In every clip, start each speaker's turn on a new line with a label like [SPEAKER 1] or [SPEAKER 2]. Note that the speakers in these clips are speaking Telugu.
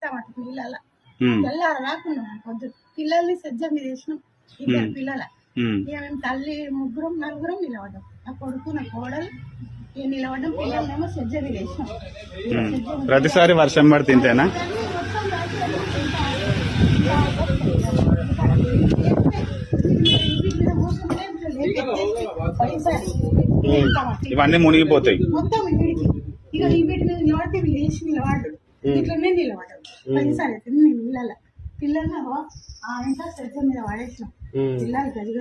[SPEAKER 1] వేస్తామట పిల్లల తెల్లారు రాకున్నాం పొద్దు పిల్లల్ని సజ్జ మీద వేసినాం ఇద్దరు పిల్లల ఇక మేము తల్లి ముగ్గురం నలుగురం నిలబడ్డాం నా కొడుకు నా కోడలు ఇక నిలబడ్డం పిల్లలేమో సజ్జ మీద వేసినాం.
[SPEAKER 2] ప్రతిసారి వర్షం పడి తింటేనా? ఇవన్నీ మునిగిపోతాయి
[SPEAKER 1] మొత్తం ఇక ఈ వీటి మీద నిలబడితే లేచి నిలబడ్డు ఇట్లనే నిలబడ్డాడు. పదిసారి అయితే నేను పిల్లలు ఆయన సజ్జ మీద పడేసినాం పిల్లలు గదిగా.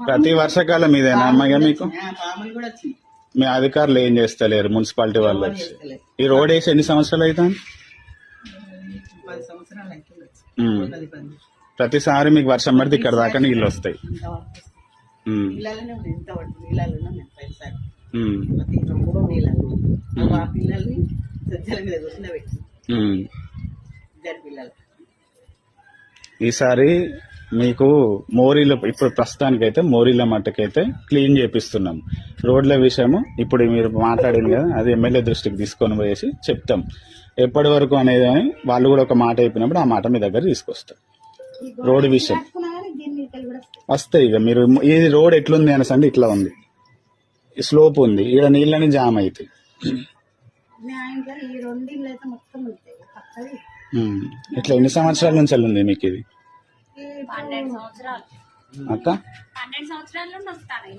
[SPEAKER 2] ప్రతి వర్షాకాలం ఇదేనా అమ్మాయిగా మీకు? మీ అధికారులు ఏం చేస్తలేరు? మున్సిపాలిటీ వాళ్ళు వచ్చి ఈ రోడ్ వేసి ఎన్ని సంవత్సరాలు అవుతాయి? ప్రతిసారి మీకు వర్షం పడితే ఇక్కడ దాకా నీళ్ళు వస్తాయి. ఈసారి మీకు మోరీలో ఇప్పుడు ప్రస్తుతానికైతే మోరీల మట్టుకైతే క్లీన్ చేపిస్తున్నాం. రోడ్ల విషయము ఇప్పుడు మీరు మాట్లాడింది కదా, అది ఎమ్మెల్యే దృష్టికి తీసుకొని పోయేసి చెప్తాం ఎప్పటి వరకు అనేది. అని వాళ్ళు కూడా ఒక మాట అయిపోయినప్పుడు ఆ మాట మీ దగ్గర తీసుకొస్తాం. రోడ్డు విషయం వస్తాయి. ఇక మీరు ఈ రోడ్ ఎట్లుంది అనేసండి, ఇట్లా ఉంది, స్లోప్ ఉంది, ఇక్కడ నీళ్ళని జామ్ అవుతాయి. ఇట్లా ఎన్ని సంవత్సరాల నుంచి ఉంది మీకు ఇది?
[SPEAKER 3] 12 సంవత్సరాలు
[SPEAKER 2] అక్క
[SPEAKER 3] 12 సంవత్సరాల నుండి వస్తాను.